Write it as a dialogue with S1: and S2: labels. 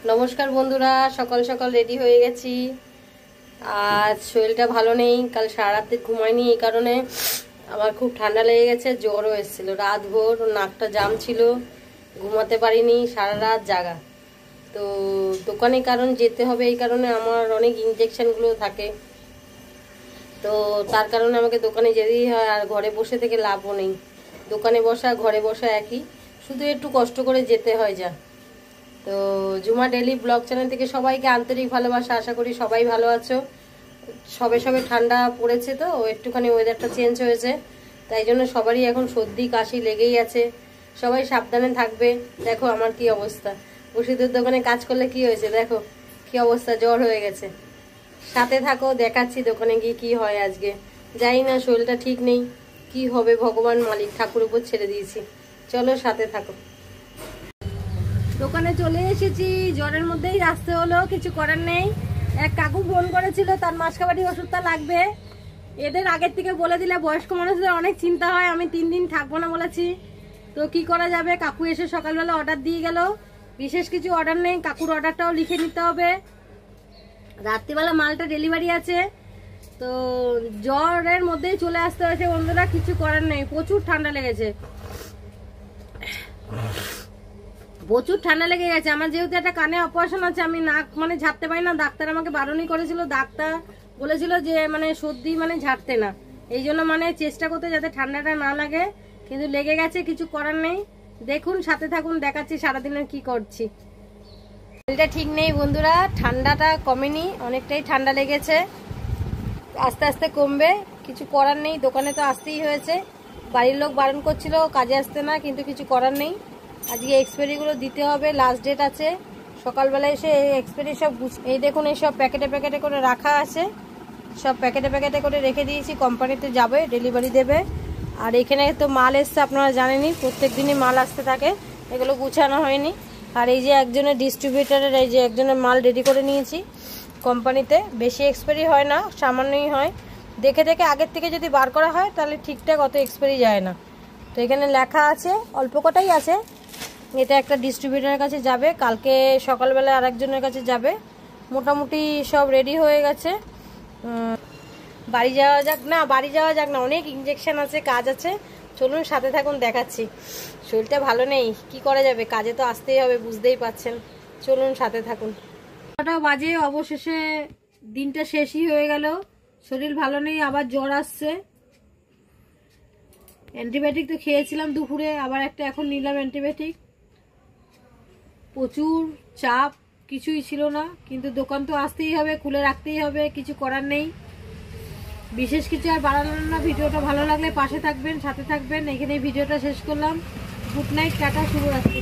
S1: নমস্কার বন্ধুরা, সকাল সকাল রেডি হয়ে গেছি। আজ শরীরটা ভালো নেই, কাল সারা রাতে ঘুমাইনি, এই কারণে আমার খুব ঠান্ডা লেগে গেছে, জ্বরও এসেছিল। রাত ভোর নাকটা জাম ছিল, ঘুমাতে পারিনি, সারা রাত জাগা। তো দোকানে কারণ যেতে হবে, এই কারণে আমার অনেক ইনজেকশনগুলো থাকে, তো তার কারণে আমাকে দোকানে যেতেই হয়। আর ঘরে বসে থেকে লাভও নেই, দোকানে বসা ঘরে বসা একই, শুধু একটু কষ্ট করে যেতে হয় যা। তো ঝুমা ডেলি ব্লগ চ্যানেল থেকে সবাইকে আন্তরিক ভালোবাসা, আশা করি সবাই ভালো আছো। সবে সবে ঠান্ডা পড়েছে, তো একটুখানি ওয়েদারটা চেঞ্জ হয়েছে, তাই জন্য সবারই এখন সর্দি কাশি লেগেই আছে। সবাই সাবধানে থাকবে। দেখো আমার কি অবস্থা, ওষুধের দোকানে কাজ করলে কি হয়েছে, দেখো কি অবস্থা, জ্বর হয়ে গেছে। সাথে থাকো, দেখাচ্ছি দোকানে গিয়ে কি হয় আজকে। জানি না, শরীরটা ঠিক নেই, কি হবে ভগবান মালিক ঠাকুর উপর ছেড়ে দিয়েছি। চলো সাথে থাকো। দোকানে চলে এসেছি, জ্বরের মধ্যেই আসতে হলো, কিছু করার নেই। এক কাকু ফোন করেছিল, তার মাসকাবাড়ি ওষুধটা লাগবে। এদের আগের থেকে বলে দিলে বয়স্ক মানুষদের অনেক চিন্তা হয়, আমি 3 দিন থাকবো না বলেছি, তো কি করা যাবে। কাকু এসে সকালবেলা অর্ডার দিয়ে গেল, বিশেষ কিছু অর্ডার নেই, কাকুর অর্ডারটাও লিখে নিতে হবে। রাত্রিবেলা মালটা ডেলিভারি আছে, তো জ্বরের মধ্যেই চলে আসতে হয়েছে বন্ধুরা, কিছু করার নেই। প্রচুর ঠান্ডা লেগেছে, প্রচুর ঠান্ডা লেগে গেছে আমার। যেহেতু একটা কানে অপারেশন আছে, আমি নাক মানে ঝাড়তে পারি না, ডাক্তার আমাকে বারণই করেছিল। ডাক্তার বলেছিল যে মানে সর্দি মানে ঝাড়তে না, এই জন্য মানে চেষ্টা করতে যাতে ঠান্ডাটা না লাগে, কিন্তু লেগে গেছে, কিছু করার নেই। দেখুন, সাথে থাকুন, দেখাচ্ছি সারাদিনের কি করছি। শরীরটা ঠিক নেই বন্ধুরা, ঠান্ডাটা কমেনি, অনেকটাই ঠান্ডা লেগেছে, আস্তে আস্তে কমবে, কিছু করার নেই। দোকানে তো আসতেই হয়েছে, বাড়ির লোক বারণ করছিল কাজে আসতে না, কিন্তু কিছু করার নেই। আজকে এক্সপায়ারিগুলো দিতে হবে, লাস্ট ডেট আছে। সকালবেলা এসে এক্সপায়ারি সব এই দেখুন, এইসব প্যাকেটে প্যাকেটে করে রাখা আছে, সব প্যাকেটে প্যাকেটে করে রেখে দিয়েছি। কোম্পানিতে যাবে, ডেলিভারি দেবে। আর এখানে তো মাল এসছে, আপনারা জানেনই, প্রত্যেক দিনই মাল আসতে থাকে, এগুলো গুছানো হয়নি। আর এই যে একজনের ডিস্ট্রিবিউটারের, এই যে একজনের মাল রেডি করে নিয়েছি কোম্পানিতে। বেশি এক্সপায়ারি হয় না, সামান্যই হয়, দেখে দেখে আগের থেকে যদি বার করা হয় তাহলে ঠিকঠাক অত এক্সপায়ারি যায় না। তো এখানে লেখা আছে, অল্প কটাই আছে। এটা একটা ডিস্ট্রিবিউটারের কাছে যাবে, কালকে সকালবেলা আরেকজনের কাছে যাবে। মোটামুটি সব রেডি হয়ে গেছে। বাড়ি যাওয়া যাক না, বাড়ি যাওয়া যাক না, অনেক ইনজেকশন আছে, কাজ আছে। চলুন সাথে থাকুন, দেখাচ্ছি। শরীরটা ভালো নেই, কি করা যাবে, কাজে তো আসতেই হবে, বুঝতেই পাচ্ছেন। চলুন সাথে থাকুন। 9টা বাজে, অবশেষে দিনটা শেষই হয়ে গেল। শরীর ভালো নেই, আবার জ্বর আসছে। অ্যান্টিবায়োটিক তো খেয়েছিলাম দুপুরে, আবার একটা এখন নিলাম অ্যান্টিবায়োটিক। প্রচুর চাপ, কিছুই ছিল না, কিন্তু দোকান তো আসতেই হবে, খুলে রাখতেই হবে, কিছু করার নেই। বিশেষ কিছু আর বাড়ালাম না। ভিডিওটা ভালো লাগলে পাশে থাকবেন, সাথে থাকবেন। এখানেই ভিডিওটা শেষ করলাম। গুড নাইট, টাটা, শুভরাত্রি।